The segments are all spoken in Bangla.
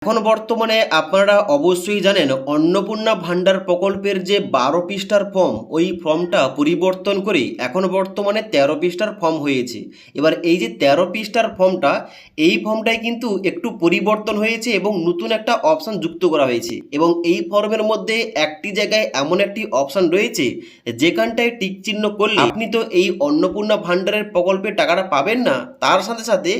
এখন বর্তমানে আপনারা অবশ্যই জানেন অন্নপূর্ণা ভান্ডার প্রকল্পের যে 12 পৃষ্ঠার ফর্ম, ওই ফর্মটা পরিবর্তন করে এখন বর্তমানে 13 পৃষ্ঠার ফর্ম হয়েছে। এবার এই যে 13 পৃষ্ঠার ফর্মটা, এই ফর্মটাই কিন্তু একটু পরিবর্তন হয়েছে এবং নতুন একটা অপশান যুক্ত করা হয়েছে। এবং এই ফর্মের মধ্যে একটি জায়গায় এমন একটি অপশান রয়েছে যেখানটায় টিক চিহ্ন করলে আপনি তো এই অন্নপূর্ণা ভান্ডারের প্রকল্পের টাকাটা পাবেন না, তার সাথে সাথে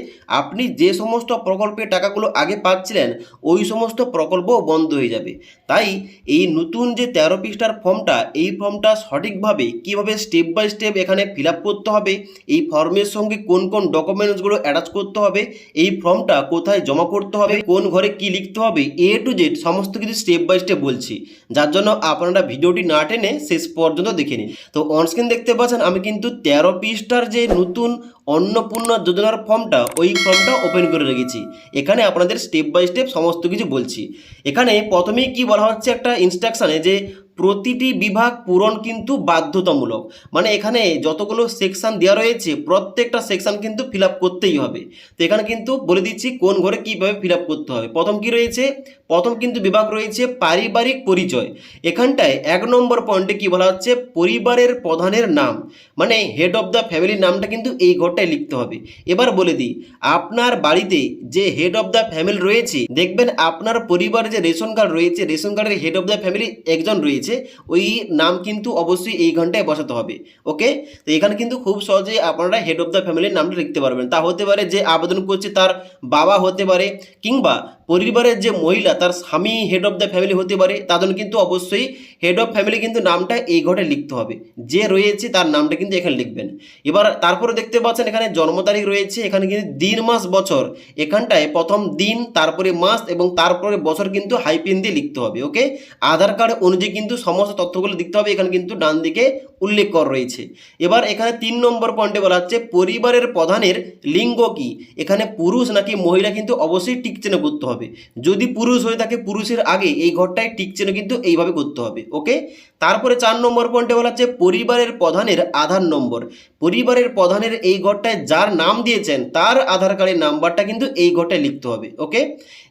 আপনি যে সমস্ত প্রকল্পের টাকাগুলো আগে পাচ্ছিলেন ওই সমস্ত প্রকল্প বন্ধ হয়ে যাবে। তাই এই নতুন যে 13 পৃষ্ঠার ফর্মটা, এই ফর্মটা সঠিকভাবে কিভাবে স্টেপ বাই স্টেপ এখানে ফিল আপ করতে হবে, এই ফর্মের সঙ্গে কোন কোন ডকুমেন্টসগুলো অ্যাটাচ করতে হবে, এই ফর্মটা কোথায় জমা করতে হবে, কোন ঘরে কি লিখতে হবে, A to Z সমস্ত কিছু স্টেপ বাই স্টেপ বলছি, যার জন্য আপনারা ভিডিওটি না টেনে শেষ পর্যন্ত দেখে নিন। তো অনস্ক্রিন দেখতে পাচ্ছেন আমি কিন্তু 13 পৃষ্ঠার যে নতুন অন্নপূর্ণা যোজনার ফর্মটা, ওই ফর্মটা ওপেন করে রেখেছি। এখানে আপনাদের স্টেপ বাই স্টেপ সমস্ত কিছু বলছি। এখানে প্রথমেই কি বলা হচ্ছে একটা ইনস্ট্রাকশানে যে প্রতিটি বিভাগ পূরণ কিন্তু বাধ্যতামূলক, মানে এখানে যতগুলো সেকশন দেওয়া রয়েছে প্রত্যেকটা সেকশন কিন্তু ফিল আপ করতেই হবে। তো এখানে কিন্তু বলে দিচ্ছি কোন ঘরে কীভাবে ফিল আপ করতে হবে। প্রথম কি রয়েছে, প্রথম কিন্তু বিভাগ রয়েছে পারিবারিক পরিচয়। এখানটায় 1 নম্বর পয়েন্টে কি বলা হচ্ছে, পরিবারের প্রধানের নাম, মানে হেড অফ দ্য ফ্যামিলির নামটা কিন্তু এই ঘরটায় লিখতে হবে। এবার বলে দিই, আপনার বাড়িতে যে হেড অফ দ্য ফ্যামিলি রয়েছে, দেখবেন আপনার পরিবারে যে রেশন কার্ড রয়েছে, রেশন কার্ডের হেড অফ দ্য ফ্যামিলি একজন রয়েছে, ওই নাম কিন্তু অবশ্যই এই ঘন্টায় বসাতে হবে। ওকে, তো এখানে কিন্তু খুব সহজেই আপনারা হেড অফ দ্য ফ্যামিলির নামটা লিখতে পারবেন। তা হতে পারে যে আবেদন করছে তার বাবা হতে পারে, কিংবা পরিবারের যে মহিলা তার স্বামী হেড অফ দ্য ফ্যামিলি হতে পারে। তার জন্য কিন্তু অবশ্যই হেড অফ ফ্যামিলি কিন্তু নামটা এই ঘরে লিখতে হবে, যে রয়েছে তার নামটা কিন্তু এখানে লিখবেন। এবার তারপরে দেখতে পাচ্ছেন এখানে জন্ম তারিখ রয়েছে, এখানে কিন্তু দিন মাস বছর, এখানটায় প্রথম দিন, তারপরে মাস এবং তারপরে বছর কিন্তু হাইপেন দিয়ে লিখতে হবে। ওকে, আধার কার্ড অনুযায়ী কিন্তু সমস্ত তথ্যগুলো লিখতে হবে, এখানে কিন্তু ডান দিকে উল্লেখ করা রয়েছে। এবার এখানে 3 নম্বর পয়েন্টে বলা হচ্ছে পরিবারের প্রধানের লিঙ্গ কি, এখানে পুরুষ নাকি মহিলা কিন্তু অবশ্যই টিক চিহ্ন করতে হবে। যদি পুরুষ হয়ে থাকে পুরুষের আগে এই ঘরটায় টিক চিহ্ন কিন্তু এইভাবে করতে হবে। ওকে, তারপরে 4 নম্বর পয়েন্টে বলা হচ্ছে পরিবারের প্রধানের আধার নম্বর। পরিবারের প্রধানের এই ঘরটায় যার নাম দিয়েছেন তার আধার কার্ডের নাম্বারটা কিন্তু এই ঘরটায় লিখতে হবে। ওকে,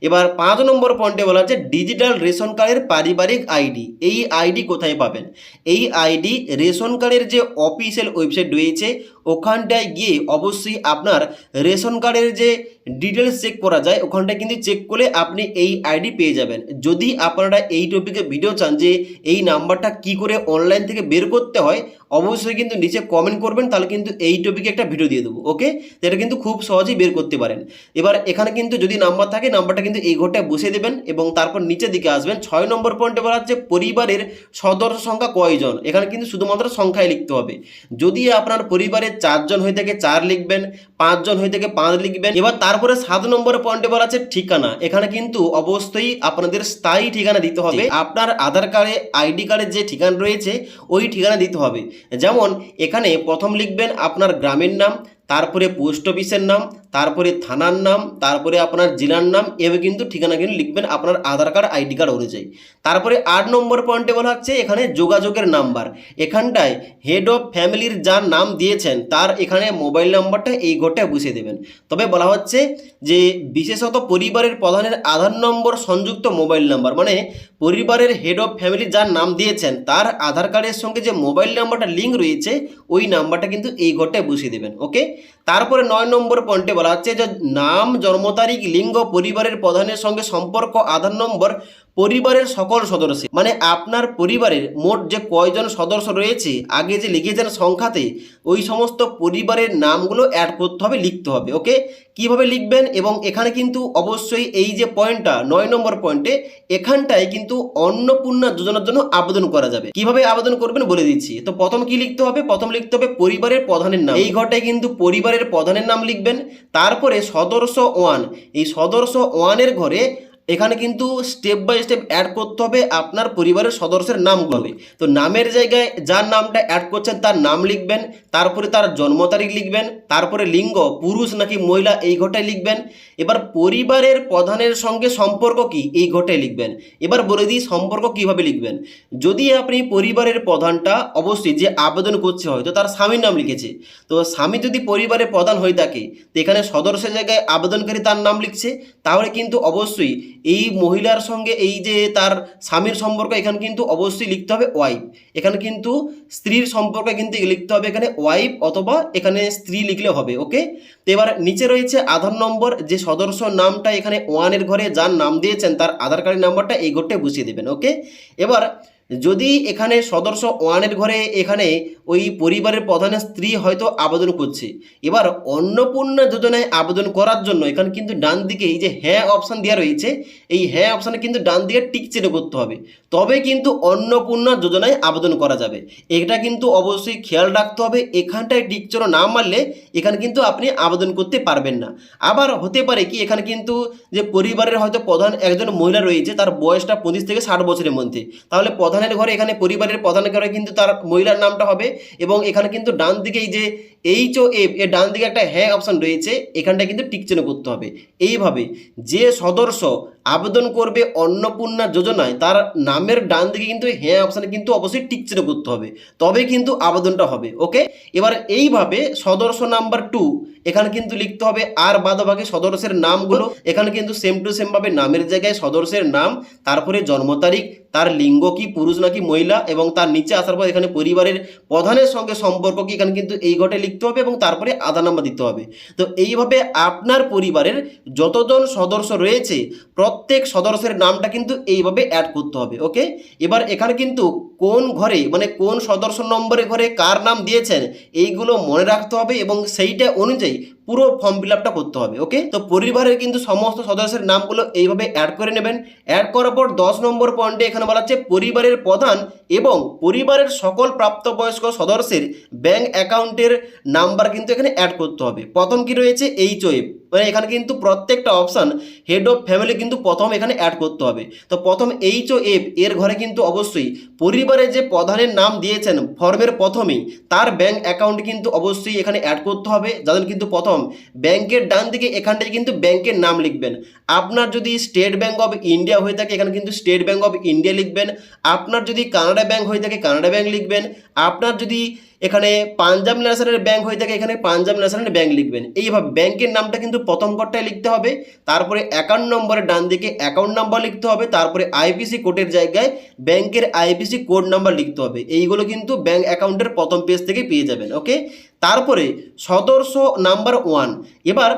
এবার 5 নম্বর পয়েন্টে বলা হচ্ছে ডিজিটাল রেশন কার্ডের পারিবারিক আইডি। এই আইডি কোথায় পাবেন, এই আইডি রেশন কার্ডের যে অফিসিয়াল ওয়েবসাইট রয়েছে ওখানটায় গিয়ে অবশ্যই আপনার রেশন কার্ডের যে ডিটেলস চেক করা যায়, ওখানটায় কিন্তু চেক করলে আপনি এই আইডি পেয়ে যাবেন। যদি আপনারা এই টপিকে ভিডিও চান যে এই নাম্বারটা কি করে অনলাইন থেকে বের করতে হয়, অবশ্যই কিন্তু নিচে কমেন্ট করবেন, তাহলে কিন্তু এই টপিকে একটা ভিডিও দিয়ে দেবো। ওকে, এটা কিন্তু খুব সহজেই বের করতে পারেন। এবার এখানে কিন্তু যদি নাম্বার থাকে নাম্বারটা কিন্তু এই ঘরটায় বসিয়ে দেবেন এবং তারপর নিচের দিকে আসবেন। 6 নম্বর পয়েন্টে বলা হচ্ছে পরিবারের সদস্য সংখ্যা কয়জন, এখানে কিন্তু শুধুমাত্র সংখ্যায় লিখতে হবে। যদি আপনার পরিবারে 4 জন হয়ে থাকে 4 লিখবেন, 5 জন হয়ে থাকে 5 লিখবেন। এবার তারপরে 7 নম্বর পয়েন্টে বলা আছে ঠিকানা, এখানে কিন্তু অবশ্যই আপনাদের স্থায়ী ঠিকানা দিতে হবে। আপনার আধার কার্ডে আইডি কার্ডের যে ঠিকানা রয়েছে ওই ঠিকানা দিতে হবে। যেমন এখানে প্রথম লিখবেন আপনার গ্রামের নাম, তারপরে পোস্ট অফিসের নাম, তারপরে থানার নাম, তারপরে আপনার জেলার নাম, এভাবে কিন্তু ঠিকানা কিন্তু লিখবেন আপনার আধার কার্ড আইডি কার্ড অনুযায়ী। তারপরে 8 নম্বর পয়েন্টে বলা হচ্ছে এখানে যোগাযোগের নাম্বার। এখানটায় হেড অফ ফ্যামিলির যার নাম দিয়েছেন তার এখানে মোবাইল নাম্বারটা এই ঘরটায় বসিয়ে দেবেন। তবে বলা হচ্ছে যে বিশেষত পরিবারের প্রধানের আধার নম্বর সংযুক্ত মোবাইল নাম্বার, মানে পরিবারের হেড অফ ফ্যামিলি যার নাম দিয়েছেন তার আধার কার্ডের সঙ্গে যে মোবাইল নাম্বারটা লিঙ্ক রয়েছে ওই নাম্বারটা কিন্তু এই ঘরটায় বসিয়ে দেবেন। ওকে, তারপরে 9 নম্বর পয়েন্টে বলা হচ্ছে যে নাম, জন্ম তারিখ, লিঙ্গ, পরিবারের প্রধানের সঙ্গে সম্পর্ক, আধার নম্বর, পরিবারের সকল সদস্য, মানে আপনার পরিবারের মোট যে কয়জন সদস্য রয়েছে আগে যে লিখেছেন সংখ্যাতে, ওই সমস্ত পরিবারের নামগুলো অ্যাড করতে হবে, লিখতে হবে। ওকে, কিভাবে লিখবেন, এবং এখানে কিন্তু অবশ্যই এই যে পয়েন্টটা 9 নম্বর পয়েন্টে, এখানটায় কিন্তু অন্নপূর্ণা যোজনার জন্য আবেদন করা যাবে। কিভাবে আবেদন করবেন বলে দিচ্ছি। তো প্রথম কি লিখতে হবে, প্রথম লিখতে হবে পরিবারের প্রধানের নাম, এই ঘরটায় কিন্তু পরিবারের প্রধানের নাম লিখবেন। তারপরে সদস্য 1, এই সদস্য 1-এর ঘরে এখানে কিন্তু স্টেপ বাই স্টেপ অ্যাড করতে হবে আপনার পরিবারের সদস্যের নামগুলো। তো নামের জায়গায় যার নামটা অ্যাড করছেন তার নাম লিখবেন, তারপরে তার জন্ম তারিখ লিখবেন, তারপরে লিঙ্গ পুরুষ নাকি মহিলা এই ঘরটায় লিখবেন। এবার পরিবারের প্রধানের সঙ্গে সম্পর্ক কি এই ঘরটায় লিখবেন। এবার বলে দিই সম্পর্ক কিভাবে লিখবেন। যদি আপনি পরিবারের প্রধানটা অবশ্যই যে আবেদন করছে হয়তো তার স্বামীর নাম লিখেছে, তো স্বামী যদি পরিবারের প্রধান হয়ে থাকে তো এখানে সদস্যের জায়গায় আবেদনকারী তার নাম লিখছে, তাহলে কিন্তু অবশ্যই এই মহিলার সঙ্গে এই যে তার স্বামীর সম্পর্ক, এখানে কিন্তু অবশ্যই লিখতে হবে ওয়াইফ। এখানে কিন্তু স্ত্রীর সম্পর্ক কিন্তু লিখতে হবে এখানে ওয়াইফ অথবা এখানে স্ত্রী লিখলে হবে। ওকে, তো এবার নিচে রয়েছে আধার নম্বর, যে সদস্য নামটা এখানে ওয়ানের ঘরে যার নাম দিয়েছেন তার আধার কার্ডের নাম্বারটা এই ঘরটায় বসিয়ে দেবেন। ওকে, এবার যদি এখানে সদস্য ওয়ানের ঘরে এখানে ওই পরিবারের প্রধানের স্ত্রী হয়তো আবেদন করছে, এবার অন্নপূর্ণা যোজনায় আবেদন করার জন্য এখানে কিন্তু ডান দিকে এই যে হ্যাঁ অপশান দেওয়া রয়েছে, এই হ্যাঁ অপশানে কিন্তু ডান দিকে টিক চিহ্ন করতে হবে, তবে কিন্তু অন্নপূর্ণা যোজনায় আবেদন করা যাবে। এটা কিন্তু অবশ্যই খেয়াল রাখতে হবে, এখানটায় টিক চিহ্ন না মারলে এখানে কিন্তু আপনি আবেদন করতে পারবেন না। আবার হতে পারে কি এখানে কিন্তু যে পরিবারের হয়তো প্রধান একজন মহিলা রয়েছে, তার বয়সটা 25 থেকে 60 বছরের মধ্যে, তাহলে প্রধানের ঘরে এখানে পরিবারের প্রধানের ঘরে কিন্তু তার মহিলার নামটা হবে। এবং এখানে কিন্তু ডান দিকে এই যে HOF এর ডান দিকে একটা হ্যাঁ অপশান রয়েছে, এখানটা কিন্তু টিক চিহ্ন করতে হবে। এইভাবে যে সদস্য আবেদন করবে অন্নপূর্ণা যোজনায় তার নামের ডান দিকে কিন্তু হ্যাঁ অপশানে কিন্তু অবশ্যই টিক চিহ্ন করতে হবে, তবে কিন্তু আবেদনটা হবে। ওকে, এবার এইভাবে সদস্য নাম্বার 2 এখানে কিন্তু লিখতে হবে, আর বাদবাকি সদস্যের নামগুলো এখানে কিন্তু সেম টু সেম ভাবে নামের জায়গায় সদস্যের নাম, তারপরে জন্ম তারিখ, তার লিঙ্গ কি পুরুষ নাকি মহিলা, এবং তার নিচে আসার পর এখানে পরিবারের প্রধানের সঙ্গে সম্পর্ক কি এখানে কিন্তু এই ঘটে লিখতে হবে এবং তারপরে আধার নাম্বার দিতে হবে। তো এইভাবে আপনার পরিবারের যতজন সদস্য রয়েছে প্রত্যেক সদস্যের নামটা কিন্তু এইভাবে অ্যাড করতে হবে। ওকে, এবার এখানে কিন্তু কোন ঘরে মানে কোন সদস্য নম্বরের ঘরে কার নাম দিয়েছেন এইগুলো মনে রাখতে হবে এবং সেইটা অনুযায়ী পুরো ফর্ম ফিল আপটা করতে হবে। ওকে, তো পরিবারের কিন্তু সমস্ত সদস্যের নামগুলো এইভাবে অ্যাড করে নেবেন। অ্যাড করার পর 10 নম্বর পয়েন্টে এখানে বলা হচ্ছে পরিবারের প্রধান এবং পরিবারের সকল প্রাপ্তবয়স্ক সদস্যের ব্যাংক অ্যাকাউন্টের নাম্বার কিন্তু এখানে অ্যাড করতে হবে। প্রথম কি রয়েছে HOF, মানে এখানে কিন্তু প্রত্যেকটা অপশান হেড অফ ফ্যামিলি কিন্তু প্রথম এখানে অ্যাড করতে হবে। তো প্রথম HOF এর ঘরে কিন্তু অবশ্যই পরিবারে যে প্রধানের নাম দিয়েছেন ফর্মের প্রথমেই তার ব্যাংক অ্যাকাউন্ট কিন্তু অবশ্যই এখানে অ্যাড করতে হবে। যাদের কিন্তু প্রথম ব্যাংকের ডান দিকে এখানটায় কিন্তু ব্যাংকের নাম লিখবেন। আপনার যদি স্টেট ব্যাংক অফ ইন্ডিয়া হয়ে থাকে এখানে কিন্তু স্টেট ব্যাংক অফ ইন্ডিয়া লিখবেন। আপনার যদি কানাডা ব্যাংক হয়ে থাকে কানাডা ব্যাংক লিখবেন। আপনার যদি এখানে পাঞ্জাব ন্যাশনাল ব্যাংক হয়ে থাকে এখানে পাঞ্জাব ন্যাশনাল ব্যাংক লিখবেন। এইভাবে ব্যাংকের নামটা কিন্তু প্রথম ঘরটায় লিখতে হবে, তারপরে অ্যাকাউন্ট নম্বরের ডান দিকে অ্যাকাউন্ট নাম্বার লিখতে হবে, তারপরে IPC কোডের জায়গায় ব্যাংকের IPC কোড নাম্বার লিখতে হবে। এইগুলো কিন্তু ব্যাংক অ্যাকাউন্টের প্রথম পেজ থেকে পেয়ে যাবেন। ওকে, তারপরে সদস্য নাম্বার 1, এবার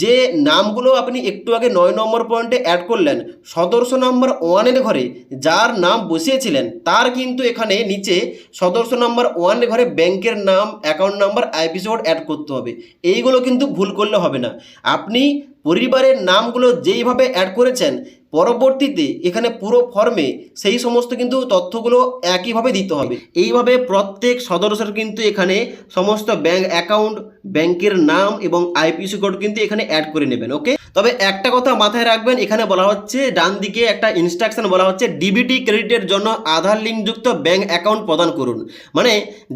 যে নামগুলো আপনি একটু আগে 9 নম্বর পয়েন্টে অ্যাড করলেন, সদস্য নাম্বার 1 ঘরে যার নাম বসিয়েছিলেন তার কিন্তু এখানে নিচে সদস্য নাম্বার 1 ঘরে ব্যাংকের নাম, account number, IPC code add করতে হবে। এইগুলো কিন্তু ভুল করলে হবে না। আপনি পরিবারের নামগুলো যেইভাবে অ্যাড করেছেন পরবর্তীতে এখানে পুরো ফর্মে সেই সমস্ত কিন্তু তথ্যগুলো একইভাবে দিতে হবে। এইভাবে প্রত্যেক সদস্যের কিন্তু এখানে সমস্ত ব্যাংক অ্যাকাউন্ট, ব্যাংকের নাম এবং IPC কোড কিন্তু এখানে অ্যাড করে নেবেন। ওকে, তবে একটা কথা মাথায় রাখবেন, এখানে বলা হচ্ছে ডান দিকে একটা ইনস্ট্রাকশন বলা হচ্ছে DBT ক্রেডিটের জন্য আধার লিঙ্কযুক্ত ব্যাংক অ্যাকাউন্ট প্রদান করুন। মানে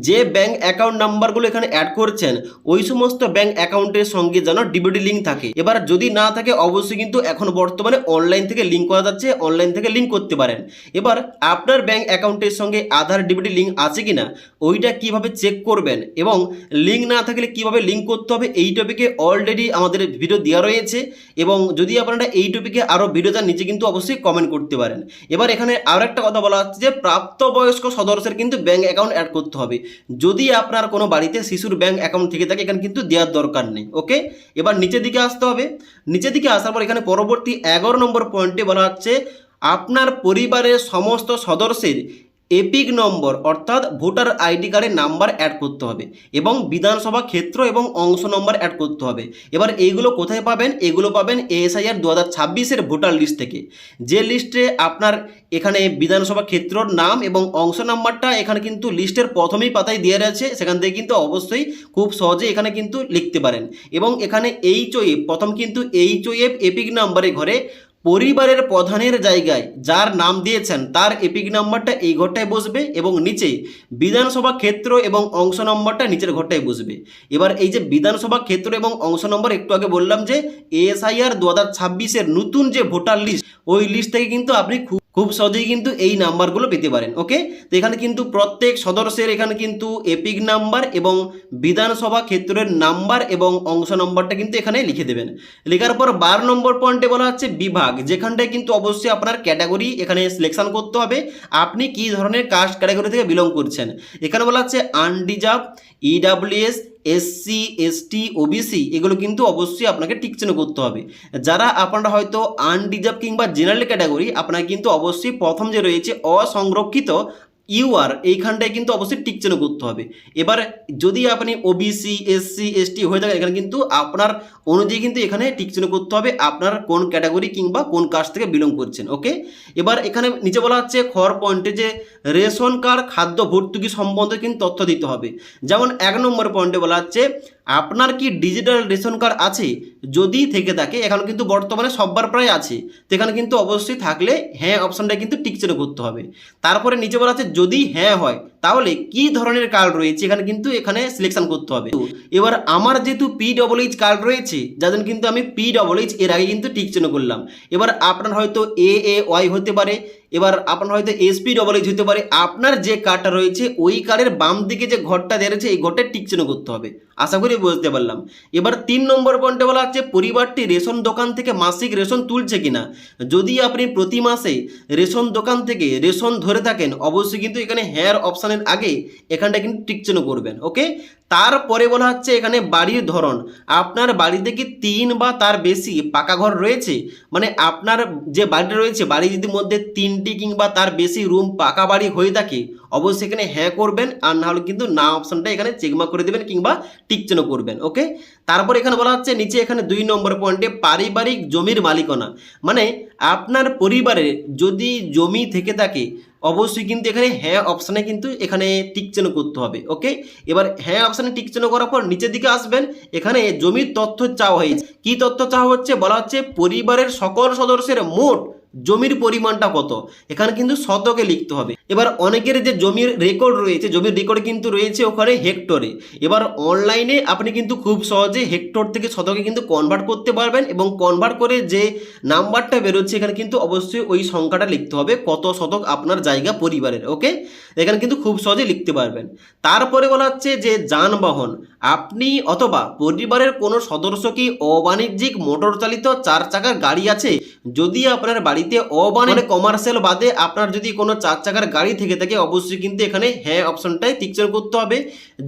যে ব্যাংক অ্যাকাউন্ট নাম্বারগুলো এখানে অ্যাড করছেন ওই সমস্ত ব্যাংক অ্যাকাউন্টের সঙ্গে যেন DBT লিঙ্ক থাকে। এবার যদি না থাকে অবশ্যই কিন্তু এখন বর্তমানে অনলাইন থেকে লিঙ্ক করা যাচ্ছে, অনলাইন থেকে লিঙ্ক করতে পারেন। এবার আপনার ব্যাংক অ্যাকাউন্টের সঙ্গে আধার DBT লিঙ্ক আছে কিনা ওইটা কিভাবে চেক করবেন এবং লিঙ্ক না থাকলে কিভাবে লিঙ্ক করতে হবে এই টপিকে অলরেডি আমাদের ভিডিও দেওয়া রয়েছে। এবং যদি আপনারা এই টপিকে আরও ভিডিও চান নিচে কিন্তু অবশ্যই কমেন্ট করতে পারেন। এবার এখানে আরও একটা কথা বলা হচ্ছে যে প্রাপ্তবয়স্ক সদস্যের কিন্তু ব্যাংক অ্যাকাউন্ট অ্যাড করতে হবে। যদি আপনার কোনো বাড়িতে শিশুর ব্যাংক অ্যাকাউন্ট থেকে থাকে এখানে কিন্তু দেওয়ার দরকার নেই। ওকে, এবার নিচের দিকে আসতে হবে। নিচের দিকে আসার পর এখানে পরবর্তী 11 নম্বর পয়েন্টে বলা হচ্ছে আপনার পরিবারের সমস্ত সদস্যের এপিক নম্বর অর্থাৎ ভোটার ID কার্ডের নাম্বার অ্যাড করতে হবে এবং বিধানসভা ক্ষেত্র এবং অংশ নম্বর অ্যাড করতে হবে। এবার এইগুলো কোথায় পাবেন? এগুলো পাবেন ASIR 2026-এর ভোটার লিস্ট থেকে। যে লিস্টে আপনার এখানে বিধানসভা ক্ষেত্রর নাম এবং অংশ নাম্বারটা এখানে কিন্তু লিস্টের প্রথমেই পাতায় দিয়ে রয়েছে, সেখান থেকে কিন্তু অবশ্যই খুব সহজে এখানে কিন্তু লিখতে পারেন। এবং এখানে HOF প্রথম কিন্তু HOF এপিক নাম্বারের ঘরে পরিবারের প্রধানের জায়গায় যার নাম দিয়েছেন তার এপিক নাম্বারটা এই ঘরটায় বসবে এবং নিচে বিধানসভা ক্ষেত্র এবং অংশ নম্বরটা নিচের ঘরটায় বসবে। এবার এই যে বিধানসভা ক্ষেত্র এবং অংশ নম্বর একটু আগে বললাম যে ASIR 2026-এর নতুন যে ভোটার লিস্ট ওই লিস্ট থেকে কিন্তু আপনি খুব খুব সহজেই কিন্তু এই নাম্বারগুলো পেতে পারেন। ওকে, তো এখানে কিন্তু প্রত্যেক সদস্যের এখানে কিন্তু এপিক নাম্বার এবং বিধানসভা ক্ষেত্রের নাম্বার এবং অংশ নম্বরটা কিন্তু এখানে লিখে দেবেন। লেখার পর 12 নম্বর পয়েন্টে বলা হচ্ছে বিভাগ, যেখানটায় কিন্তু অবশ্যই আপনার ক্যাটাগরি এখানে সিলেকশন করতে হবে, আপনি কি ধরনের কাস্ট ক্যাটাগরি থেকে বিলং করছেন। এখানে বলা হচ্ছে unreserved, EWS, SC, ST, OBC, এগুলো কিন্তু অবশ্যই আপনাকে টিক চিহ্ন করতে হবে। যারা আপনারা হয়তো আনরিজার্ভ কিংবা জেনারেল ক্যাটাগরি, আপনাকে কিন্তু অবশ্যই প্রথম যে রয়েছে অসংরক্ষিত ইউআর, এইখানটায় কিন্তু অবশ্যই টিক চিহ্ন করতে হবে। এবার যদি আপনি ওবিসি, এসসি, এসটি হয়ে থাকেন, এখানে কিন্তু আপনার অনুযায়ী কিন্তু এখানে টিক চিহ্ন করতে হবে আপনার কোন ক্যাটাগরি কিংবা কোন কাস্ট থেকে বিলং করছেন। ওকে, এবার এখানে নিচে বলা হচ্ছে খর পয়েন্টে যে রেশন কার্ড খাদ্য ভর্তুকি সম্বন্ধে কিন্তু তথ্য দিতে হবে। যেমন 1 নম্বর পয়েন্টে বলা হচ্ছে আপনার কি ডিজিটাল রেশন কার্ড আছে, যদি থেকে থাকে, এখন কিন্তু বর্তমানে সববার প্রায় আছে, তো এখানে কিন্তু অবশ্যই থাকলে হ্যাঁ অপশানটা কিন্তু টিক চিহ্ন করতে হবে। তারপরে নিচে বলা আছে যদি হ্যাঁ হয় তাহলে কি ধরনের কার্ড রয়েছে, এখানে কিন্তু এখানে সিলেকশন করতে হবে। এবার আমার যেহেতু PWH কার্ড রয়েছে, যার জন্য কিন্তু আমি PWH এর আগে কিন্তু টিক চিহ্ন করলাম। এবার আপনার হয়তো AAY হতে পারে, এবার আপনার হয়তো SPWH হতে পারে, আপনার যে কার্ডটা রয়েছে ওই কার্ডের বাম দিকে যে ঘরটা দেওয়া রয়েছে এই ঘরটা টিক চিহ্ন করতে হবে। আশা করি বুঝতে পারলাম। এবার 3 নম্বর পয়েন্টে বলা হচ্ছে পরিবারটি রেশন দোকান থেকে মাসিক রেশন তুলছে কিনা। যদি আপনি প্রতি মাসে রেশন দোকান থেকে রেশন ধরে থাকেন, অবশ্যই কিন্তু এখানে হ্যাঁ অপশানের আগে এখানটা কিন্তু টিক চিহ্ন করবেন। ওকে, তারপরে বলা হচ্ছে এখানে বাড়ির ধরন, আপনার বাড়িতে কি 3 বা তার বেশি পাকা ঘর রয়েছে, মানে আপনার যে বাড়িটা রয়েছে বাড়ির যদি মধ্যে 3টি কিংবা তার বেশি রুম পাকা বাড়ি হয়ে থাকে, অবশ্যই এখানে হ্যাঁ করবেন, আর না হলে কিন্তু না অপশানটা এখানে চেকমার্ক করে দেবেন কিংবা টিক চিহ্ন করবেন। ওকে, তারপর এখানে বলা হচ্ছে নিচে এখানে 2 নম্বর পয়েন্টে পারিবারিক জমির মালিকানা, মানে আপনার পরিবারে যদি জমি থেকে থাকে, অবশ্যই কিন্তু এখানে হ্যাঁ অপশানে কিন্তু এখানে টিক চিহ্ন করতে হবে। ওকে, এবার হ্যাঁ অপশানে টিক চিহ্ন করার পর নিচের দিকে আসবেন, এখানে জমির তথ্য চাওয়া হয়েছে। কি তথ্য চাওয়া হচ্ছে, বলা হচ্ছে পরিবারের সকল সদস্যের মোট জমির পরিমাণটা কত, এখানে কিন্তু শতকে লিখতে হবে। এবার অনেকের যে জমির রেকর্ড রয়েছে, জমির রেকর্ড কিন্তু রয়েছে ওখানে হেক্টরে। এবার অনলাইনে আপনি কিন্তু খুব সহজে হেক্টর থেকে শতকে কিন্তু কনভার্ট করতে পারবেন, এবং কনভার্ট করে যে নাম্বারটা বেরোচ্ছে এখানে কিন্তু অবশ্যই ওই সংখ্যাটা লিখতে হবে, কত শতক আপনার জায়গা পরিবারের। ওকে, এখানে কিন্তু খুব সহজে লিখতে পারবেন। তারপরে বলা হচ্ছে যে যানবাহন, আপনি অথবা পরিবারের কোনো সদস্য কি অবাণিজ্যিক মোটর চালিত 4 চাকার গাড়ি আছে। যদি আপনার বাড়িতে অবাণিজ্যিক কমার্শিয়াল বাদে আপনার যদি কোনো 4 চাকার গাড়ি থেকে থাকে, অবশ্যই কিন্তু এখানে হ্যাঁ অপশনটাই টিক চিহ্ন করতে হবে।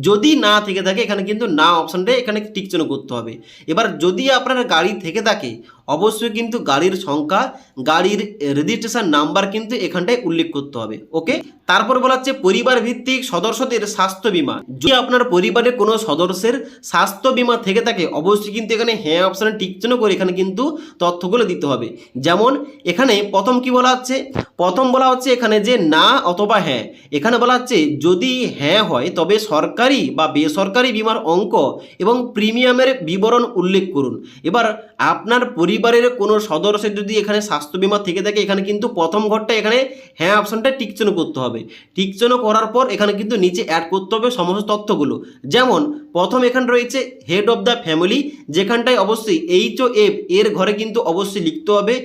যদি না থেকে থাকে এখানে কিন্তু না অপশনটাই এখানে টিক চিহ্ন করতে হবে। এবার যদি আপনার গাড়ি থেকে থাকে, অবশ্যই কিন্তু গাড়ির সংখ্যা, গাড়ির রেজিস্ট্রেশন নাম্বার কিন্তু এখানটায় উল্লেখ করতে হবে। ওকে, তারপর বলা হচ্ছে পরিবার ভিত্তিক সদস্যদের স্বাস্থ্য বীমা, যদি আপনার পরিবারের কোনো সদস্যের স্বাস্থ্য বীমা থেকে থাকে, অবশ্যই কিন্তু এখানে হ্যাঁ অপশানে টিক চিহ্ন করে এখানে কিন্তু তথ্যগুলো দিতে হবে। যেমন এখানে প্রথম কি বলা হচ্ছে, প্রথম বলা হচ্ছে এখানে যে না অথবা হ্যাঁ, এখানে বলা হচ্ছে যদি হ্যাঁ হয় তবে সরকারি বা বেসরকারি বীমার অঙ্ক এবং প্রিমিয়ামের বিবরণ উল্লেখ করুন। এবার আপনার পরিবারের কোনো সদস্যের যদি এখানে স্বাস্থ্য বীমা থেকে থাকে, এখানে কিন্তু প্রথম ঘরটা এখানে হ্যাঁ অপশনটা টিক চিহ্ন করতে হবে। টিক চিহ্ন করার পর এখানে কিন্তু নিচে অ্যাড করতে হবে সমস্ত তথ্যগুলো। যেমন প্রথম এখানে রয়েছে হেড অফ দ্য ফ্যামিলি, যেখানটায় অবশ্যই HOF এর ঘরে কিন্তু অবশ্যই লিখতে হবে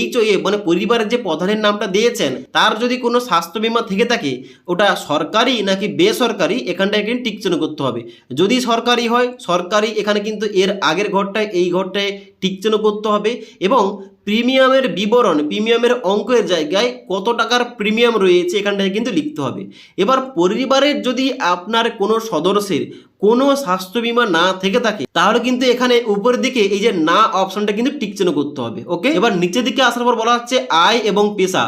HOF, মানে পরিবারের যে প্রধানের নামটা দিয়েছেন তার যদি কোনো স্বাস্থ্য বীমা থেকে থাকে, ওটা সরকারি নাকি বেসরকারি এখানটায় কিন্তু টিক চিহ্ন করতে হবে। যদি সরকারি হয় সরকারি, এখানে কিন্তু এর আগের ঘরটায় এই ঘরটায় টিক চিহ্ন করতে হবে। এবং প্রিমিয়ামের বিবরণ, প্রিমিয়ামের অঙ্কের জায়গায় কত টাকার প্রিমিয়াম রয়েছে এখানটায় কিন্তু লিখতে হবে। এবার পরিবারের যদি আপনার কোনো সদস্যের কোনো স্বাস্থ্য বীমা না থেকে থাকে, তাহলে কিন্তু এখানে উপরের দিকে এই যে না অপশনটা কিন্তু টিক চিহ্ন করতে হবে। ওকে, এবার নিচের দিকে আসার পর বলা হচ্ছে আয় এবং পেশা,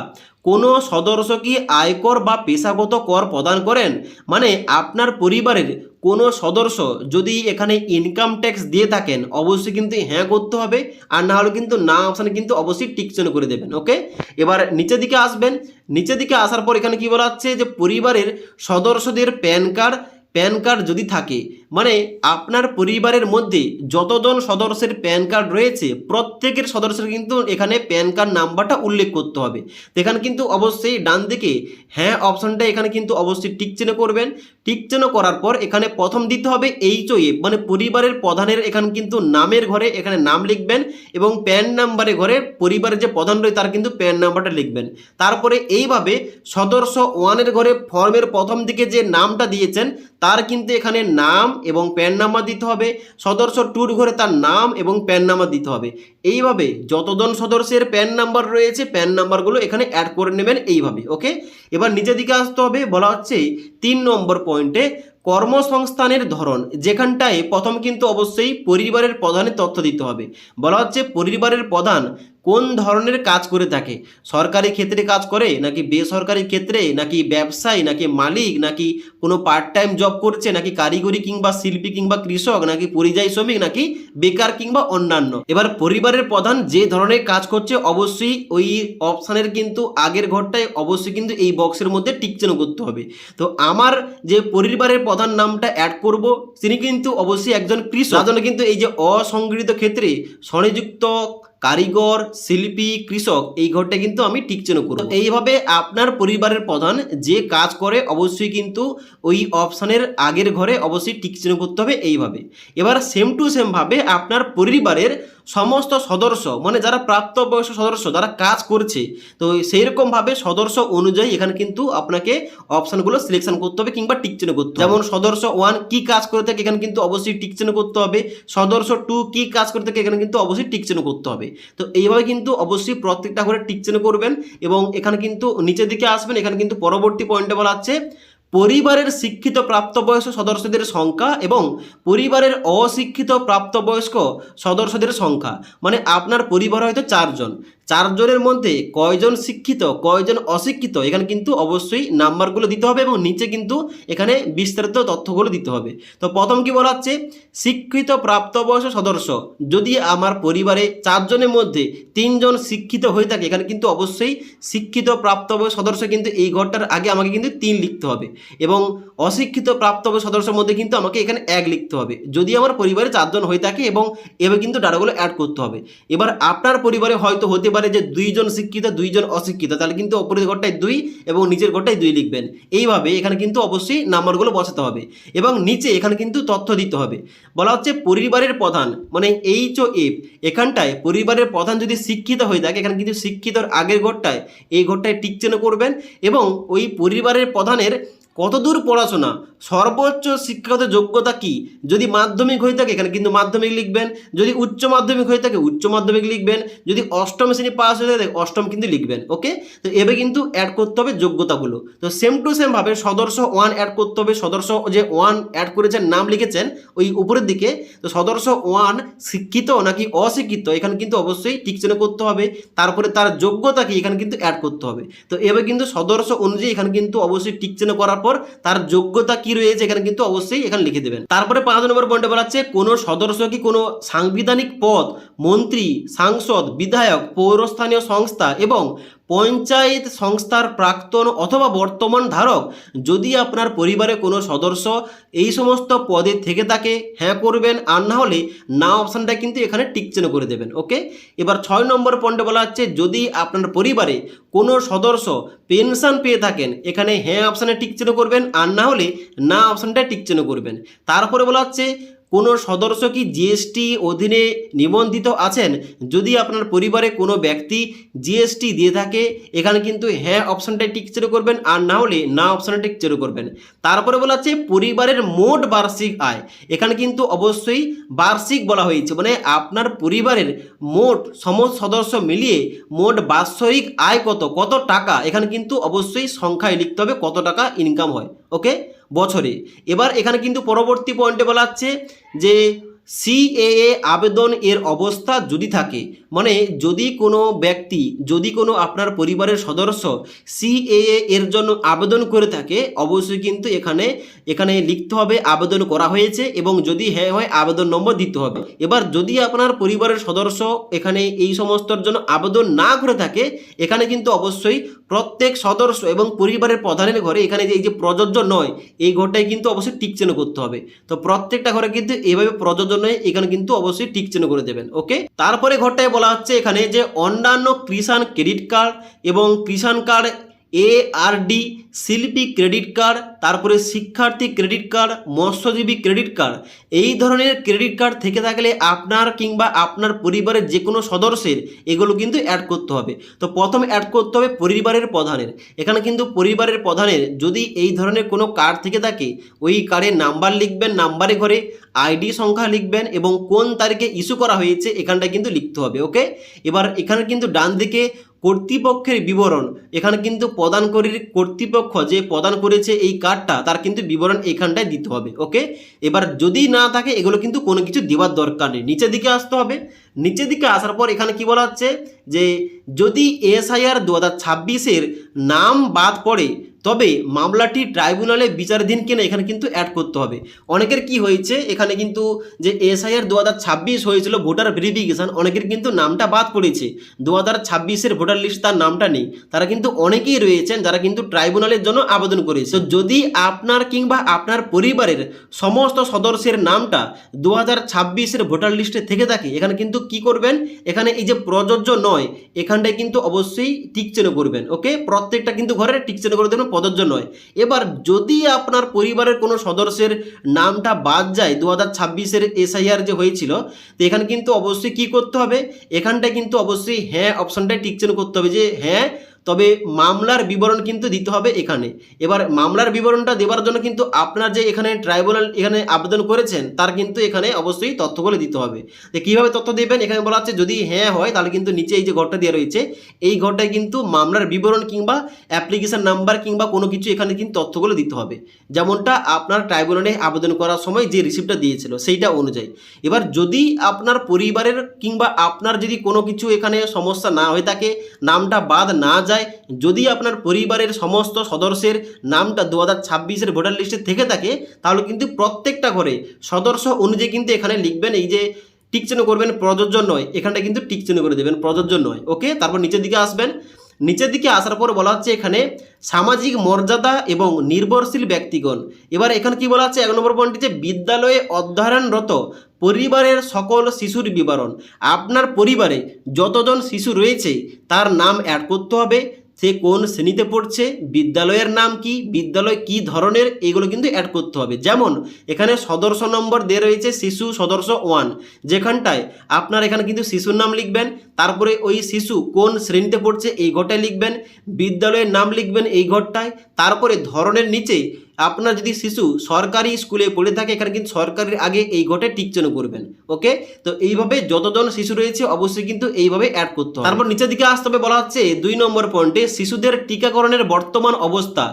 কোনো সদস্য কি আয়কর বা পেশাগত কর প্রদান করেন, মানে আপনার পরিবারের কোনো সদস্য যদি এখানে ইনকাম ট্যাক্স দিয়ে থাকেন, অবশ্যই কিন্তু হ্যাঁ করতে হবে, আর না হলে কিন্তু না অপশানে কিন্তু অবশ্যই টিক চিহ্ন করে দেবেন। ওকে, এবার নিচের দিকে আসবেন, নিচের দিকে আসার পর এখানে কি বলা হচ্ছে যে পরিবারের সদস্যদের প্যান কার্ড যদি থাকে, মানে আপনার পরিবারের মধ্যে যতজন সদস্যের প্যান কার্ড রয়েছে প্রত্যেকের সদস্যের কিন্তু এখানে প্যান কার্ড নাম্বারটা উল্লেখ করতে হবে। এখানে কিন্তু অবশ্যই ডান দিকে হ্যাঁ অপশনটা এখানে কিন্তু অবশ্যই টিক চিহ্ন করবেন। টিক চিহ্ন করার পর এখানে প্রথম দিতে হবে HOF মানে পরিবারের প্রধানের এখানে কিন্তু নামের ঘরে এখানে নাম লিখবেন এবং প্যান নাম্বারের ঘরে পরিবারের যে প্রধান রয়েছে তার কিন্তু প্যান নাম্বারটা লিখবেন। তারপরে এইভাবে সদস্য 1-এর ঘরে ফর্মের প্রথম দিকে যে নামটা দিয়েছেন তার কিন্তু এখানে নাম এবং প্যান নাম্বার দিতে হবে। সদস্য 2-র ঘরে তার নাম এবং প্যান নাম্বার দিতে হবে। এইভাবে যতজন সদস্যের প্যান নাম্বার রয়েছে প্যান নাম্বারগুলো এখানে অ্যাড করে নেবেন এইভাবে। ওকে, এবার নিচের দিকে আসতে হবে। বলা হচ্ছে 3 নম্বর পয়েন্টে কর্মসংস্থানের ধরন, যেখানটায় প্রথম কিন্তু অবশ্যই পরিবারের প্রধানের তথ্য দিতে হবে। বলা হচ্ছে পরিবারের প্রধান কোন ধরনের কাজ করে থাকে, সরকারি ক্ষেত্রে কাজ করে নাকি বেসরকারি ক্ষেত্রে, নাকি ব্যবসায়ী, নাকি মালিক, নাকি কোনো পার্ট টাইম জব করছে, নাকি কারিগরি কিংবা শিল্পী কিংবা কৃষক, নাকি পরিযায়ী শ্রমিক, নাকি বেকার কিংবা অন্যান্য। এবার পরিবারের প্রধান যে ধরনের কাজ করছে অবশ্যই ওই অপশানের কিন্তু আগের ঘরটায় অবশ্যই কিন্তু এই বক্সের মধ্যে টিক চিহ্ন করতে হবে। তো আমার যে পরিবারের প্রধান নামটা অ্যাড করব তিনি কিন্তু অবশ্যই একজন কৃষক, তার জন্য কিন্তু এই যে অসংগৃহীত ক্ষেত্রে স্বনিযুক্ত কারিগর, শিল্পী, কৃষক এই ঘরটা কিন্তু আমি টিক চিহ্ন করব। এইভাবে আপনার পরিবারের প্রধান যে কাজ করে অবশ্যই কিন্তু ওই অপশানের আগের ঘরে অবশ্যই টিক চিহ্ন করতে হবে এইভাবে। এবার সেম টু সেম ভাবে আপনার পরিবারের সমস্ত সদস্য মানে যারা প্রাপ্তবয়স্ক সদস্য যারা কাজ করছে তো সেই রকমভাবে সদস্য অনুযায়ী এখানে কিন্তু আপনাকে অপশানগুলো সিলেকশন করতে হবে কিংবা টিক চিহ্ন করতে হবে। যেমন সদস্য 1 কি কাজ করে থাকে এখানে কিন্তু অবশ্যই টিক চিহ্ন করতে হবে, সদস্য 2 কি কাজ করে থাকে এখানে কিন্তু অবশ্যই টিক চিহ্ন করতে হবে। তো এইভাবে কিন্তু অবশ্যই প্রত্যেকটা করে টিক চিহ্ন করবেন এবং এখানে কিন্তু নিচের দিকে আসবেন। এখানে কিন্তু পরবর্তী পয়েন্টে বলা আছে পরিবারের শিক্ষিত প্রাপ্তবয়স্ক সদস্যদের সংখ্যা এবং পরিবারের অশিক্ষিত প্রাপ্তবয়স্ক সদস্যদের সংখ্যা। মানে আপনার পরিবার হয়তো 4 জন, 4 জনের মধ্যে কয়জন শিক্ষিত কয়জন অশিক্ষিত এখানে কিন্তু অবশ্যই নাম্বারগুলো দিতে হবে এবং নিচে কিন্তু এখানে বিস্তারিত তথ্যগুলো দিতে হবে। তো প্রথম কি বলা হচ্ছে শিক্ষিত প্রাপ্তবয়স্ক সদস্য, যদি আমার পরিবারে 4 জনের মধ্যে 3 জন শিক্ষিত হয়ে থাকে এখানে কিন্তু অবশ্যই শিক্ষিত প্রাপ্তবয়স্ক সদস্য কিন্তু এই ঘরটার আগে আমাকে কিন্তু 3 লিখতে হবে এবং অশিক্ষিত প্রাপ্তবয়স্ক সদস্যের মধ্যে কিন্তু আমাকে এখানে 1 লিখতে হবে যদি আমার পরিবারে 4 জন হয়ে থাকে এবং এভাবে কিন্তু ডাটাগুলো অ্যাড করতে হবে। এবার আপনার পরিবারে হয়তো হতে পারে যে 2 জন শিক্ষিত 2 জন অশিক্ষিত, তাহলে কিন্তু উপরের ঘরটায় 2 এবং নিচের ঘরটায় 2 লিখবেন। এইভাবে এখানে কিন্তু অবশ্যই নাম্বারগুলো বসাতে হবে এবং নিচে এখানে কিন্তু তথ্য দিতে হবে। বলা হচ্ছে পরিবারের প্রধান মানে HOF, এখানটায় পরিবারের প্রধান যদি শিক্ষিত হয়ে থাকে এখানে কিন্তু শিক্ষিতর আগের ঘরটায় এই ঘরটায় টিক চিহ্ন করবেন এবং ওই পরিবারের প্রধানের কতদূর পড়াশোনা, সর্বোচ্চ শিক্ষাগত যোগ্যতা কি, যদি মাধ্যমিক হয়ে থাকে এখানে কিন্তু মাধ্যমিক লিখবেন, যদি উচ্চ মাধ্যমিক হয়ে থাকে উচ্চ মাধ্যমিক লিখবেন, যদি অষ্টম শ্রেণী পাস হয়ে থাকে অষ্টম কিন্তু লিখবেন। ওকে, তো এভাবে কিন্তু অ্যাড করতে হবে যোগ্যতাগুলো। তো সেম টু সেম ভাবে সদস্য 1 অ্যাড করতে হবে। সদস্য যে 1 অ্যাড করেছেন নাম লিখেছেন ওই উপরের দিকে, তো সদস্য 1 শিক্ষিত নাকি অশিক্ষিত এখানে কিন্তু অবশ্যই টিক চিহ্ন করতে হবে। তারপরে তার যোগ্যতা কি এখানে কিন্তু অ্যাড করতে হবে। তো এভাবে কিন্তু সদস্য অনুযায়ী এখানে কিন্তু অবশ্যই টিক চিহ্ন করার পর তার যোগ্যতা কি রয়েছে এখানে কিন্তু অবশ্যই এখানে লিখে দেবেন। তারপরে 5 নম্বর পয়েন্টে বলা আছে কোন সদস্য কি কোনো সাংবিধানিক পদ, মন্ত্রী, সাংসদ, বিধায়ক, পৌরস্থানীয় সংস্থা এবং পঞ্চায়েত সংস্থার প্রাক্তন অথবা বর্তমান ধারক, যদি আপনার পরিবারে কোনো সদস্য এই সমস্ত পদে থেকে থাকে হ্যাঁ করবেন, আর না হলে না অপশানটা কিন্তু এখানে টিক চিহ্ন করে দেবেন। ওকে, এবার 6 নম্বর পয়েন্টে বলা হচ্ছে যদি আপনার পরিবারে কোনো সদস্য পেনশন পেয়ে থাকেন এখানে হ্যাঁ অপশানে টিক চিহ্ন করবেন, আর না হলে না অপশানটা টিক চিহ্ন করবেন। তারপরে বলা হচ্ছে কোনো সদস্য কি জিএসটি অধীনে নিবন্ধিত আছেন, যদি আপনার পরিবারে কোনো ব্যক্তি জিএসটি দিয়ে থাকে এখানে কিন্তু হ্যাঁ অপশানটাই টিক চিহ্ন করবেন, আর না হলে না অপশানটা টিক চিহ্ন করবেন। তারপরে বলা হচ্ছে পরিবারের মোট বার্ষিক আয়, এখানে কিন্তু অবশ্যই বার্ষিক বলা হয়েছে মানে আপনার পরিবারের মোট সমস্ত সদস্য মিলিয়ে মোট বাৎসরিক আয় কত টাকা এখানে কিন্তু অবশ্যই সংখ্যায় লিখতে হবে কত টাকা ইনকাম হয়। ওকে, বছরে। এবার এখানে কিন্তু পরবর্তী পয়েন্টে বলা হচ্ছে যে সিএএ আবেদন এর অবস্থা যদি থাকে, মানে যদি কোনো ব্যক্তি যদি কোনো আপনার পরিবারের সদস্য সিএএ এর জন্য আবেদন করে থাকে অবশ্যই কিন্তু এখানে লিখতে হবে আবেদন করা হয়েছে এবং যদি হ্যাঁ হয় আবেদন নম্বর দিতে হবে। এবার যদি আপনার পরিবারের সদস্য এখানে এই সমস্তর জন্য আবেদন না করে থাকে এখানে কিন্তু অবশ্যই প্রত্যেক সদস্য এবং পরিবারের প্রধানের ঘরে এখানে এই যে প্রযোজ্য নয় এই ঘরটায় কিন্তু অবশ্যই টিক চিহ্ন করতে হবে। তো প্রত্যেকটা ঘরে কিন্তু এইভাবে প্রযোজ্য নয় এখানে কিন্তু অবশ্যই টিক চিহ্ন করে দেবেন। ওকে, তারপরে ঘরটায় বলা হচ্ছে এখানে যে অন্যান্য কিষাণ ক্রেডিট কার্ড এবং কিষাণ কার্ড ARD শিল্পী ক্রেডিট কার্ড, তারপরে শিক্ষার্থী ক্রেডিট কার্ড, মৎস্যজীবী ক্রেডিট কার্ড, এই ধরনের ক্রেডিট কার্ড থেকে থাকলে আপনার কিংবা আপনার পরিবারের যে কোনো সদস্যের এগুলো কিন্তু অ্যাড করতে হবে। তো প্রথম অ্যাড করতে হবে পরিবারের প্রধানের। এখানে কিন্তু পরিবারের প্রধানের যদি এই ধরনের কোনো কার্ড থেকে থাকে ওই কার্ডের নাম্বার লিখবেন, নাম্বারে ঘরে আইডি সংখ্যা লিখবেন এবং কোন তারিখে ইস্যু করা হয়েছে এখানটা কিন্তু লিখতে হবে। ওকে, এবার এখানে কিন্তু ডান দিকে কর্তৃপক্ষের বিবরণ, এখানে কিন্তু প্রদানকারীর কর্তৃপক্ষ যে প্রদান করেছে এই কার্ডটা তার কিন্তু বিবরণ এখানটায় দিতে হবে। ওকে, এবার যদি না থাকে এগুলো কিন্তু কোনো কিছু দেওয়ার দরকার নেই, নিচের দিকে আসতে হবে। নিচের দিকে আসার পর এখানে কি বলা হচ্ছে যে যদি SIR 2026-এর নাম বাদ পড়ে তবে মামলাটি ট্রাইব্যুনালে বিচারাধীন কিনা এখানে কিন্তু অ্যাড করতে হবে। অনেকের কি হয়েছে এখানে কিন্তু যে SIR 2026 হয়েছিল ভোটার ভেরিফিকেশান, অনেকের কিন্তু নামটা বাদ পড়েছে, 2026-এর ভোটার লিস্ট তার নামটা নেই, তারা কিন্তু অনেকেই রয়েছেন যারা কিন্তু ট্রাইব্যুনালের জন্য আবেদন করেছে। তো যদি আপনার কিংবা আপনার পরিবারের সমস্ত সদস্যের নামটা 2026-এর ভোটার লিস্টে থেকে থাকে এখানে কিন্তু কি করবেন, এখানে এই যে প্রযোজ্য নয় এখানটায় কিন্তু অবশ্যই টিক চিহ্ন করবেন। ওকে, প্রত্যেকটা কিন্তু ঘরে টিক চিহ্ন করে দেবেন, প্রযোজ্য নয়। এবার যদি আপনার পরিবারের কোনো সদস্যের নামটা বাদ যায় 2026-এর SIR যে হয়েছিল, তো এখানে কিন্তু অবশ্যই কি করতে হবে, এখানটায় কিন্তু অবশ্যই হ্যাঁ অপশনটায় টিক চিহ্ন করতে হবে যে হ্যাঁ, তবে মামলার বিবরণ কিন্তু দিতে হবে এখানে। এবার মামলার বিবরণটা দেওয়ার জন্য কিন্তু আপনার যে এখানে ট্রাইব্যুনাল এখানে আবেদন করেছেন তার কিন্তু এখানে অবশ্যই তথ্যগুলো দিতে হবে। তো কীভাবে তথ্য দেবেন, এখানে বলা হচ্ছে যদি হ্যাঁ হয় তাহলে কিন্তু নিচে এই যে ঘরটা দেওয়া রয়েছে এই ঘরটায় কিন্তু মামলার বিবরণ কিংবা অ্যাপ্লিকেশন নাম্বার কিংবা কোনো কিছু এখানে কিন্তু তথ্যগুলো দিতে হবে, যেমনটা আপনার ট্রাইব্যুনালে আবেদন করার সময় যে রিসিপ্টটা দিয়েছিল সেইটা অনুযায়ী। এবার যদি আপনার পরিবারের কিংবা আপনার যদি কোনো কিছু এখানে সমস্যা না হয়ে থাকে, নামটা বাদ না যায়, যদি আপনার পরিবারের সমস্ত সদস্যের নামটা 2026-এর ভোটার লিস্টে থেকে থাকে তাহলে কিন্তু প্রত্যেকটা ঘরে সদস্য অনুযায়ী কিন্তু এখানে লিখবেন এই যে টিক চিহ্ন করবেন প্রযোজ্য নয়, এখানটা কিন্তু টিক চিহ্ন করে দেবেন প্রযোজ্য নয়। ওকে, তারপর নিচের দিকে আসবেন। নিচের দিকে আসার পর বলা হচ্ছে এখানে সামাজিক মর্যাদা এবং নির্ভরশীল ব্যক্তিগণ। এবার এখানে কি বলা হচ্ছে 1 নম্বর পয়েন্টে যে বিদ্যালয়ে অধ্যয়নরত পরিবারের সকল শিশুর বিবরণ। আপনার পরিবারে যতজন শিশু রয়েছে তার নাম অ্যাড করতে হবে, সে কোন শ্রেণীতে পড়ছে, বিদ্যালয়ের নাম কি, বিদ্যালয় কি ধরনের, এগুলো কিন্তু অ্যাড করতে হবে। যেমন এখানে সদস্য নম্বর দিয়ে রয়েছে শিশু সদস্য 1, যেখানটায় আপনার এখানে কিন্তু শিশুর নাম লিখবেন, তারপরে ওই শিশু কোন শ্রেণীতে পড়ছে এই ঘরটায় লিখবেন, বিদ্যালয়ের নাম লিখবেন এই ঘরটায়, তারপরে ধরনের নিচে আপনার যদি শিশু সরকারি স্কুলে পড়ে থাকে এখানে কিন্তু সরকারের আগে এই ঘটে টিক চিহ্ন করবেন। ওকে, তো এইভাবে যতজন শিশু রয়েছে অবশ্যই কিন্তু এইভাবে অ্যাড করতে হবে। তারপর নিচের দিকে আসতে হবে, বলা হচ্ছে 2 নম্বর পয়েন্টে শিশুদের টিকাকরণের বর্তমান অবস্থা।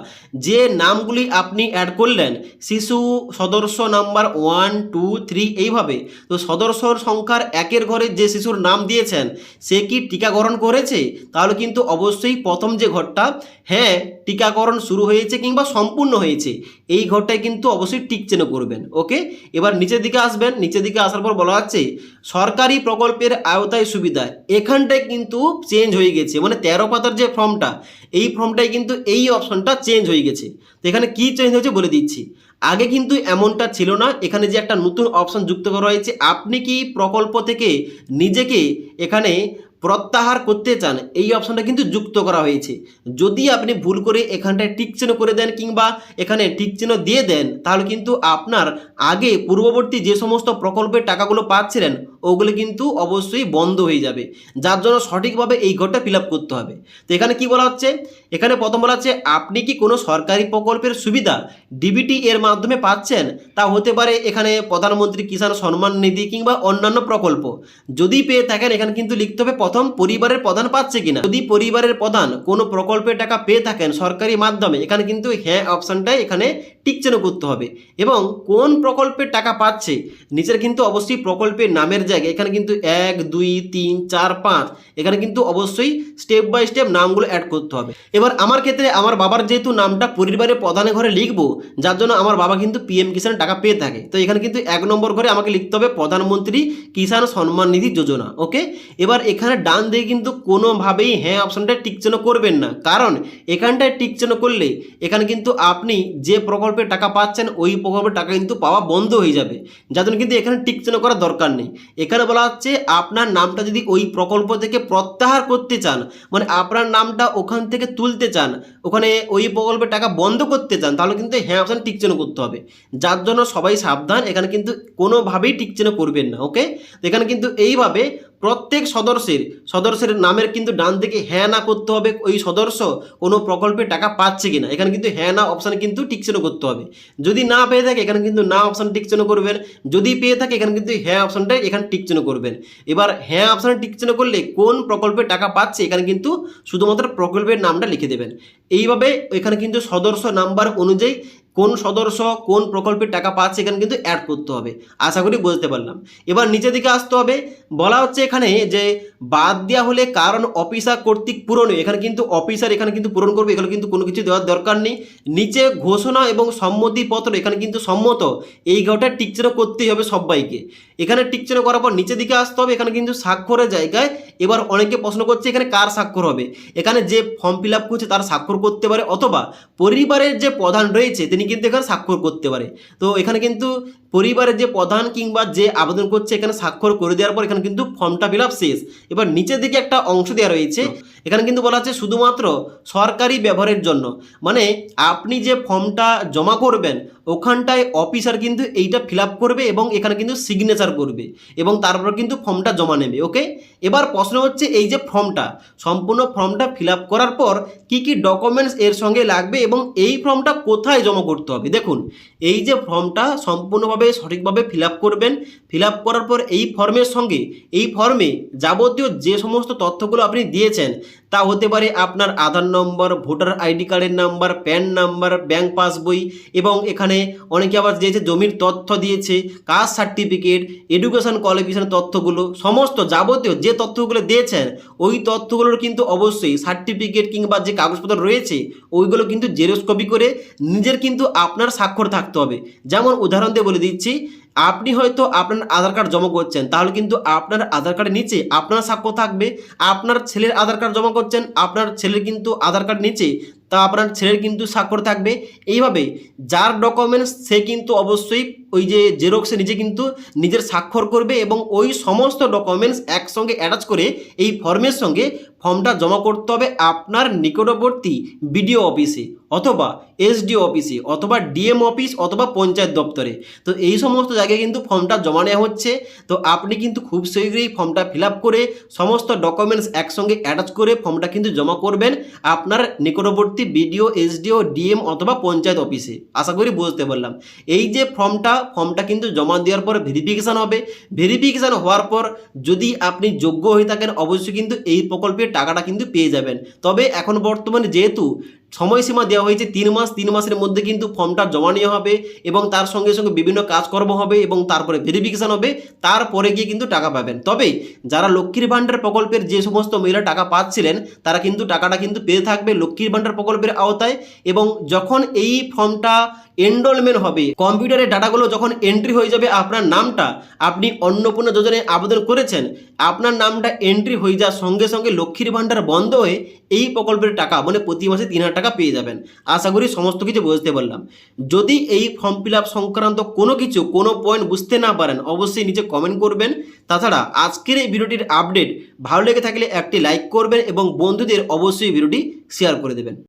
যে নামগুলি আপনি অ্যাড করলেন শিশু সদস্য নাম্বার 1, 2, 3 এইভাবে, তো সদস্যর সংখ্যার 1-এর ঘরে যে শিশুর নাম দিয়েছেন সে কি টিকাকরণ করেছে, তাহলে কিন্তু অবশ্যই প্রথম যে ঘরটা হ্যাঁ টিকাকরণ শুরু হয়েছে কিংবা সম্পূর্ণ হয়েছে এই ঘরটায় কিন্তু অবশ্যই টিক চিহ্ন করবেন। ওকে, এবার নিচের দিকে আসবেন। নিচের দিকে আসার পর বলা হচ্ছে সরকারি প্রকল্পের আওতায় সুবিধা, এখানটায় কিন্তু চেঞ্জ হয়ে গেছে, মানে 13 পাতার যে ফর্মটা এই ফর্মটায় কিন্তু এই অপশনটা চেঞ্জ হয়ে গেছে। তো এখানে কি চেঞ্জ হয়েছে বলে দিচ্ছি। আগে কিন্তু এমনটা ছিল না, এখানে যে একটা নতুন অপশন যুক্ত করা হয়েছে, আপনি কি প্রকল্প থেকে নিজেকে এখানে প্রত্যাহার করতে চান এই অপশনটা কিন্তু যুক্ত করা হয়েছে। যদি আপনি ভুল করে এখানটায় টিক চিহ্ন করে দেন কিংবা এখানে টিক চিহ্ন দিয়ে দেন তাহলে কিন্তু আপনার আগে পূর্ববর্তী যে সমস্ত প্রকল্পের টাকাগুলো পাচ্ছিলেন ওগুলো কিন্তু অবশ্যই বন্ধ হয়ে যাবে, যার জন্য সঠিকভাবে এই ঘরটা ফিল আপ করতে হবে। তো এখানে কি বলা হচ্ছে, এখানে প্রথম বলা হচ্ছে আপনি কি কোনো সরকারি প্রকল্পের সুবিধা ডিবিটি এর মাধ্যমে পাচ্ছেন, তা হতে পারে এখানে প্রধানমন্ত্রী কিষাণ সম্মান নিধি কিংবা অন্যান্য প্রকল্প। যদি পেয়ে থাকেন এখানে কিন্তু লিখতে হবে প্রথম পরিবারের প্রধান পাচ্ছে কিনা। যদি পরিবারের প্রধান কোনো প্রকল্পের টাকা পেয়ে থাকেন সরকারি মাধ্যমে এখানে কিন্তু হ্যাঁ অপশনটাই এখানে টিক চিহ্ন করতে হবে, এবং কোন প্রকল্পের টাকা পাচ্ছে নিচের কিন্তু অবশ্যই প্রকল্পের নামের জায়গায় এখানে কিন্তু 1, 2, 3, 4, 5 এখানে কিন্তু অবশ্যই স্টেপ বাই স্টেপ নামগুলো অ্যাড করতে হবে। এবার আমার ক্ষেত্রে আমার বাবার যেহেতু নামটা পরিবারের প্রধানের ঘরে লিখবো, যার জন্য আমার বাবা কিন্তু PM কিষাণ টাকা পেয়ে থাকে, তো এখানে কিন্তু 1 নম্বর ঘরে আমাকে লিখতে হবে প্রধানমন্ত্রী কিষাণ সম্মান নিধি যোজনা। ওকে, এবার এখানে ডান দিকে কিন্তু কোনোভাবেই হ্যাঁ অপশনটা টিক চিহ্ন করবেন না, কারণ এখানটায় টিক চিহ্ন করলে এখানে কিন্তু আপনি যে প্রকল্প প্রকল্পের টাকা পাচ্ছেন ওই প্রকল্পের টাকা কিন্তু পাওয়া বন্ধ হয়ে যাবে, যার জন্য কিন্তু এখানে টিক চিহ্ন করার দরকার নেই। এখানে বলা হচ্ছে আপনার নামটা যদি ওই প্রকল্প থেকে প্রত্যাহার করতে চান, মানে আপনার নামটা ওখান থেকে তুলতে চান, ওখানে ওই প্রকল্পের টাকা বন্ধ করতে চান, তাহলে কিন্তু হ্যাঁ অপশান টিক চিহ্ন করতে হবে। যার জন্য সবাই সাবধান, এখানে কিন্তু কোনোভাবেই টিক চিহ্ন করবেন না। ওকে, এখানে কিন্তু এইভাবে প্রত্যেক সদস্যের নামের কিন্তু ডান দিকে হ্যাঁ না করতে হবে, ওই সদস্য কোনো প্রকল্পের টাকা পাচ্ছে কিনা, এখানে কিন্তু হ্যাঁ না অপশানে কিন্তু টিক চিহ্ন করতে হবে। যদি না পেয়ে থাকে এখানে কিন্তু না অপশান টিক চিহ্ন করবেন, যদি পেয়ে থাকে এখানে কিন্তু হ্যাঁ অপশানটা এখানে টিক চিহ্ন করবেন। এবার হ্যাঁ অপশানে টিক চিহ্ন করলে কোন প্রকল্পের টাকা পাচ্ছে এখানে কিন্তু শুধুমাত্র প্রকল্পের নামটা লিখে দেবেন। এইভাবে এখানে কিন্তু সদস্য নাম্বার অনুযায়ী কোন সদস্য কোন প্রকল্পের টাকা পাচ্ছে এখানে কিন্তু অ্যাড করতে হবে। আশা করি বুঝতে পারলাম। এবার নিচের দিকে আসতে হবে, বলা হচ্ছে এখানে যে বাদ দেওয়া হলে কারণ অফিসার কর্তৃক পূরণ, এখানে কিন্তু অফিসার এখানে কিন্তু পূরণ করবে, এখানে কিন্তু কোনো কিছু দেওয়ার দরকার নেই। নিচে ঘোষণা এবং সম্মতিপত্র, এখানে কিন্তু সম্মত, এই ঘরটা টিকচিহ্ন করতেই হবে সবাইকে। এখানে টিকচিহ্ন করার পর নিচের দিকে আসতে হবে, এখানে কিন্তু স্বাক্ষরের জায়গায় এবার অনেকে প্রশ্ন করছে এখানে কার স্বাক্ষর হবে। এখানে যে ফর্ম ফিল আপ করছে তার স্বাক্ষর করতে পারে, অথবা পরিবারের যে প্রধান রয়েছে তিনি কিন্তু এখানে স্বাক্ষর করতে পারে। তো এখানে কিন্তু পরিবারের যে প্রধান কিংবা যে আবেদন করছে এখানে স্বাক্ষর করে দেওয়ার পর এখানে কিন্তু ফর্মটা ফিল আপ শেষ। এবার নিচের দিকে একটা অংশ দেওয়া রয়েছে, এখানে কিন্তু বলা আছে শুধুমাত্র সরকারি ব্যবহারের জন্য, মানে আপনি যে ফর্মটা জমা করবেন ওখানটায় অফিসার কিন্তু এইটা ফিল আপ করবে এবং এখানে কিন্তু সিগনেচার করবে এবং তারপর কিন্তু ফর্মটা জমা নেবে। ওকে, এবার প্রশ্ন হচ্ছে এই যে ফর্মটা, সম্পূর্ণ ফর্মটা ফিল আপ করার পর কি কি ডকুমেন্টস এর সঙ্গে লাগবে এবং এই ফর্মটা কোথায় জমা করতে হবে। দেখুন, এই যে ফর্মটা সম্পূর্ণভাবে সঠিকভাবে ফিল আপ করবেন, ফিল আপ করার পর এই ফর্মের সঙ্গে এই ফর্মে যাবতীয় যে সমস্ত তথ্যগুলো আপনি দিয়েছেন তা হতে পারে আপনার আধার নম্বর, ভোটার আইডি কার্ডের নাম্বার, প্যান নাম্বার, ব্যাংক পাসবই, এবং এখানে অনেকে আবার দিয়েছে জমির তথ্য দিয়েছে, কাস্ট সার্টিফিকেট, এডুকেশন কোয়ালিফিকেশন তথ্যগুলো, সমস্ত যাবতীয় যে তথ্যগুলো দিয়েছেন ওই তথ্যগুলোর কিন্তু অবশ্যই সার্টিফিকেট কিংবা যে কাগজপত্র রয়েছে ওইগুলো কিন্তু জেরক্স কপি করে নিজের কিন্তু আপনার স্বাক্ষর থাকতে হবে। যেমন উদাহরণ দিয়ে বলে দিচ্ছি, আপনি হয়তো আপনার আধার কার্ড জমা করছেন, তাহলে কিন্তু আপনার আধার কার্ডের নিচে আপনার স্বাক্ষর থাকবে। আপনার ছেলের আধার কার্ড জমা করছেন, আপনার ছেলের কিন্তু আধার কার্ড নিচে তা আপনার ছেলের কিন্তু স্বাক্ষর থাকবে। এইভাবে যার ডকুমেন্টস সে কিন্তু অবশ্যই ওই যে জেরক্সে নিজে কিন্তু নিজের স্বাক্ষর করবে এবং ওই সমস্ত ডকুমেন্টস একসঙ্গে অ্যাটাচ করে এই ফর্মের সঙ্গে ফর্মটা জমা করতে হবে আপনার নিকটবর্তী বিডিও অফিসে, অথবা এসডিও অফিসে, অথবা ডিএম অফিস, অথবা পঞ্চায়েত দপ্তরে। তো এই সমস্ত জায়গায় কিন্তু ফর্মটা জমা নেওয়া হচ্ছে। তো আপনি কিন্তু খুব শীঘ্রই ফর্মটা ফিল আপ করে সমস্ত ডকুমেন্টস একসঙ্গে অ্যাটাচ করে ফর্মটা কিন্তু জমা করবেন আপনার নিকটবর্তী বিডিও, এসডিও, ডিএম অথবা পঞ্চায়েত অফিসে। আশা করি বুঝতে পারলাম। এই যে ফর্মটা কিন্তু জমা দেওয়ার পর ভেরিফিকেশান হবে। ভেরিফিকেশান হওয়ার পর যদি আপনি যোগ্য হয়ে থাকেন অবশ্যই কিন্তু এই প্রকল্পের টাকাটা কিন্তু পেয়ে যাবেন। তবে এখন বর্তমানে যেহেতু সময়সীমা দেওয়া হয়েছে 3 মাস, 3 মাসের মধ্যে কিন্তু ফর্মটা জমা নেওয়া হবে এবং তার সঙ্গে সঙ্গে বিভিন্ন কাজকর্ম হবে এবং তারপরে ভেরিফিকেশান হবে, তারপরে গিয়ে কিন্তু টাকা পাবেন। তবে যারা লক্ষ্মীর ভাণ্ডার প্রকল্পের যে সমস্ত মহিলা টাকা পাচ্ছিলেন তারা কিন্তু টাকাটা কিন্তু পেয়ে থাকবে লক্ষ্মীর ভাণ্ডার প্রকল্পের আওতায়। এবং যখন এই ফর্মটা এনরোলমেন্ট হবে, কম্পিউটারের ডাটাগুলো যখন এন্ট্রি হয়ে যাবে, আপনার নামটা আপনি অন্নপূর্ণা যোজনায় আবেদন করেছেন, আপনার নামটা এন্ট্রি হয়ে যাওয়ার সঙ্গে সঙ্গে লক্ষ্মীর ভাণ্ডার বন্ধ হয়ে এই প্রকল্পের টাকা মানে প্রতি মাসে 3000 টাকা পেয়ে যাবেন। আশা করি সমস্ত কিছু বুঝতে পারলাম। যদি এই ফর্ম ফিল আপ সংক্রান্ত কোনো পয়েন্ট বুঝতে না পারেন অবশ্যই নিচে কমেন্ট করবেন। তাছাড়া আজকের এই ভিডিওটির আপডেট ভালো লেগে থাকলে একটি লাইক করবেন এবং বন্ধুদের অবশ্যই ভিডিওটি শেয়ার করে দেবেন।